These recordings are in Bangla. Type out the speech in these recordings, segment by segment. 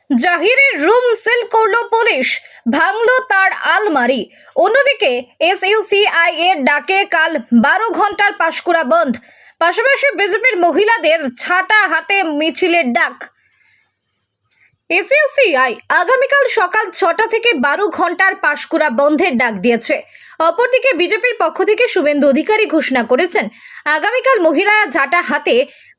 জাহিরের রুম সিল করল পুলিশ, ভাঙলো তার আলমারি। অন্যদিকে এসইউসিআই এর ডাকে কাল 12 ঘন্টার পাঁশকুড়া বন্ধ। পাশাপাশি বিজেপির মহিলাদের ছাতা হাতে মিছিলের ডাক। এসইউসিআই আগামীকাল সকাল 6টা থেকে 12 ঘন্টার পাঁশকুড়া বন্ধের ডাক দিয়েছে। অপরদিকে বিজেপির পক্ষ থেকে শুভেন্দু অধিকারী ঘোষণা করেছেন আগামীকাল মহিলারা ঝাঁটা হাতে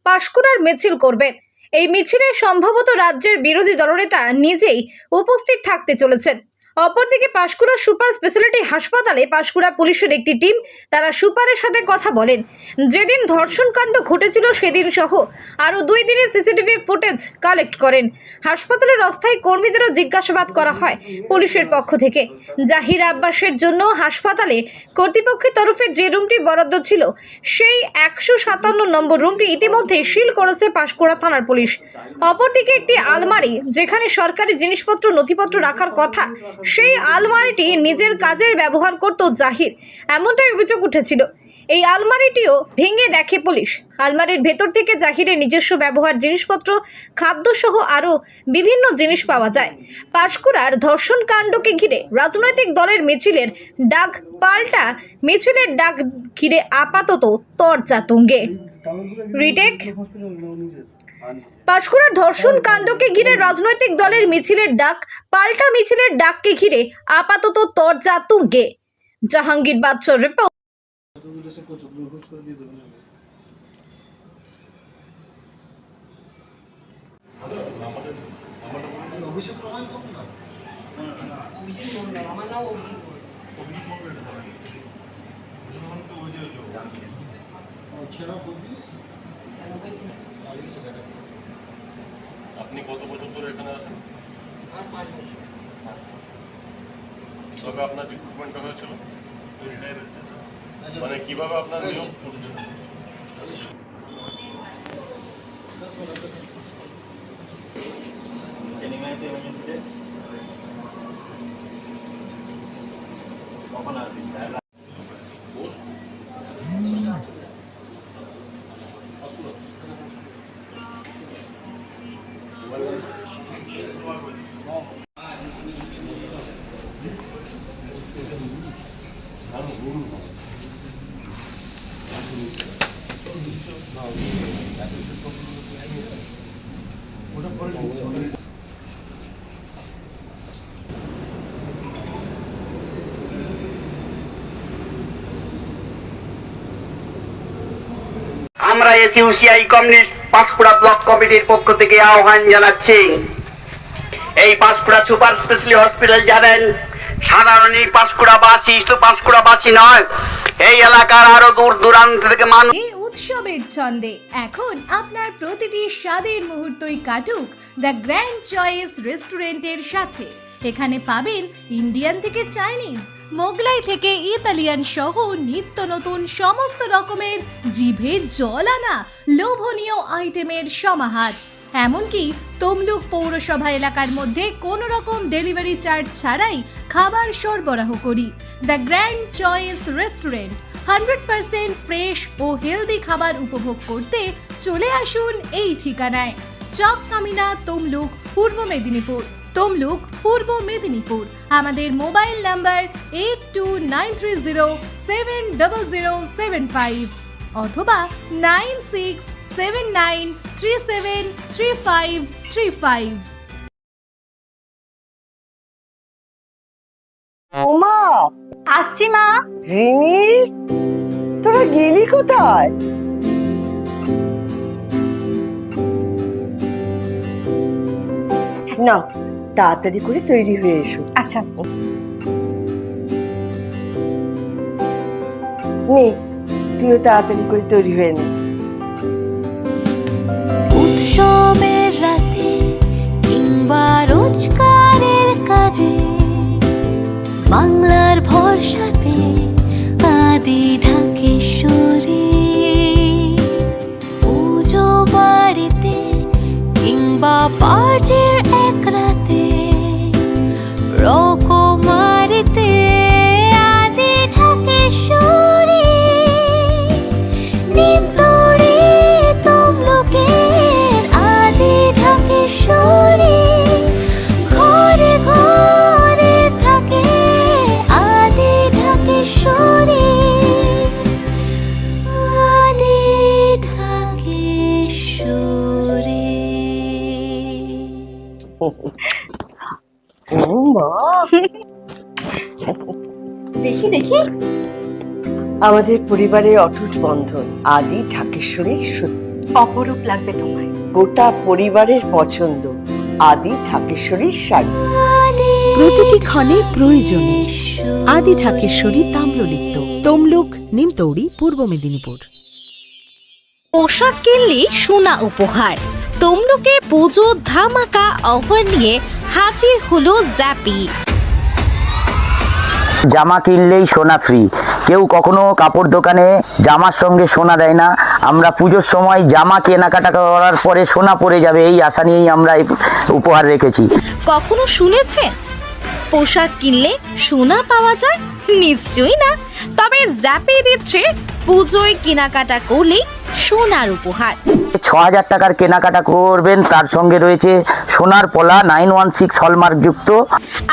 পাঁশকুড়ার মিছিল করবেন। এই মিছিলে সম্ভবত রাজ্যের বিরোধী দলনেতা নিজেই উপস্থিত থাকতে চলেছেন। অপরদিকে পাঁশকুড়া সুপার স্পেশালিটি হাসপাতালে পাঁশকুড়া পুলিশের একটি টিম তারা সুপারের সাথে কথা বলেন। যেদিন ধর্ষণকাণ্ড ঘটেছিল সেদিন সহ আরও 2 দিনের সিসিটিভি ফুটেজ কালেক্ট করেন। হাসপাতালের অস্থায়ী কর্মীদেরও জিজ্ঞাসাবাদ করা হয় পুলিশের পক্ষ থেকে। জাহির আব্বাসের জন্য হাসপাতালে কর্তৃপক্ষের তরফে যে রুমটি বরাদ্দ ছিল সেই 157 নম্বর রুমটি ইতিমধ্যে সিল করেছে পাঁশকুড়া থানার পুলিশ। অপরদিকে একটি আলমারি যেখানে সরকারি জিনিসপত্র নথিপত্র রাখার কথা, সেই আলমারিটি নিজের কাজের ব্যবহার করত জাহির, এমনটাই অভিযোগ উঠেছিল। এই আলমারিটিও ভেঙে দেখে পুলিশ। আলমারির ভেতর থেকে জাহিরের নিজস্ব ব্যবহার জিনিসপত্র, খাদ্যসহ আরও বিভিন্ন জিনিস পাওয়া যায়। পাঁশকুড়ার ধর্ষণ কাণ্ডকে ঘিরে রাজনৈতিক দলের মিছিলের ডাক পাল্টা মিছিলের ডাক ঘিরে আপাতত তরজা তুঙ্গে। রিটেক পাঁশকুড়ার ধর্ষণ কাণ্ডকে ঘিরে রাজনৈতিক দলের মিছিলের ডাক পাল্টা মিছিলের ডাককে ঘিরে আপাতত তরজা তুঙ্গে। জাহাঙ্গীর বাদশার রিপোর্ট। আপনি কত বছর ধরে এখানে আছেন? আর 5 বছর। কিভাবে আপনার রিক্রুটমেন্টটা হয়েছিল? মানে কিভাবে আপনার নিয়োগ? আমরা এসইউসিআই কমিউনিস্ট পাঁশকুড়া ব্লক কমিটির পক্ষ থেকে আহ্বান জানাচ্ছি, এই পাঁশকুড়া সুপার স্পেশালিটি হসপিটাল জানেন সাধারণ এই পাঁশকুড়াবাসী, শুধু পাঁশকুড়াবাসী নয়, এই এলাকার আরো দূর দূরান্ত থেকে মানুষ এই উৎসবের ছন্দে এখন আপনার প্রতিটি স্বাদের মুহূর্তই কাটুক দ্য গ্র্যান্ড চয়েস রেস্টুরেন্টের সাথে। এখানে পাবেন ইন্ডিয়ান থেকে চাইনিজ, মোগলাই থেকে ইতালিয়ান সহ নিত্য নতুন সমস্ত রকমের জিভে জল আনা লোভনীয় আইটেমের সমাহার। এমনকি তমলুক পৌরসভা এলাকার মধ্যে কোনো রকম ডেলিভারি চার্জ ছাড়াই খাবার সরবরাহ করি। The grand choice restaurant 100% fresh ও হেলদি খাবার উপভোগ করতে চলে আসুন এই ঠিকানায়। চক কামিনা, তমলুক, পূর্ব মেদিনীপুর। তমলুক, পূর্ব মেদিনীপুর। আমাদের মোবাইল নাম্বার 8293070075 অথবা 9679373535। ওমা, আসছি মা। রিমি, তোরা গেলি কোথায়? না, তাড়াতাড়ি করে তৈরি হয়ে এসো। আচ্ছা। নে, তুইও তাড়াতাড়ি করে তৈরি হয়ে নে। উৎসবের রাতে কিংবা রোজকারের কাজে বাংলার ভরসাতে আদি ঢাকেশ্বরী, পুজো বাড়িতে কিংবা পার্টির এক রাতে রকমারিতে আদি ঢাকেশ্বরী, নিমতড়ি তমলুকের আদি ঢাকেশ্বরী। মা দেখি দেখি আমাদের পরিবারের অটুট বন্ধন আদি ঢাকেশ্বরীর সত্যি অপরূপ লাগবে তোমায়। গোটা পরিবারের পছন্দ আদি ঢাকেশ্বরীর শাড়ি। প্রতিটি ক্ষণে প্রয়োজনে আদি ঢাকেশ্বরী তাম্রলিপ্ত, তমলুক, নিমতৌড়ি, পূর্ব মেদিনীপুর। পোশাক কিনলে সোনা উপহার। তমলুকে পুজো ধামাকা অফার নিয়ে হাজির হলো জ্যাপি। জামা কিনলেই সোনা ফ্রি। কেউ কখনো কাপড় দোকানে জামার সঙ্গে সোনা দেয় না। আমরা পুজোর সময় জামা কেনাকাটা করার পরে সোনা পড়ে যাবে এই আশা নিয়েই আমরা এই উপহার রেখেছি। কখনো শুনেছেন পোশাক কিনলে সোনা পাওয়া যায়? নিশ্চয়ই না। তবে জ্যাপি দিচ্ছে পুজোয় কেনাকাটা করলেই সোনার উপহার। 6,000 টাকার কেনাকাটা করবেন, তার সঙ্গে রয়েছে সোনার পলা 916 হলমার্ক যুক্ত।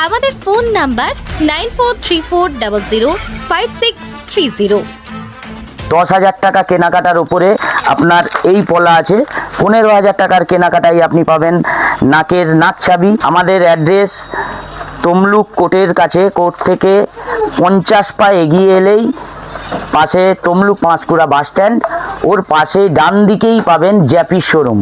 আমাদের ফোন নাম্বার 9434005630। 10,000 টাকা কেনাকাটার উপরে আপনার এই পলা আছে। 15,000 টাকার কেনাকাটায় আপনি পাবেন নাকের নাক ছাবি। আমাদের অ্যাড্রেস তমলুক কোর্টের কাছে। কোর্ট থেকে 50 পা এগিয়ে এলেই পাশে তমলুক পাঁশকুড়া বাস স্ট্যান্ড, ওর পাশে ডান দিকেই পাবেন জ্যাপি শোরুম।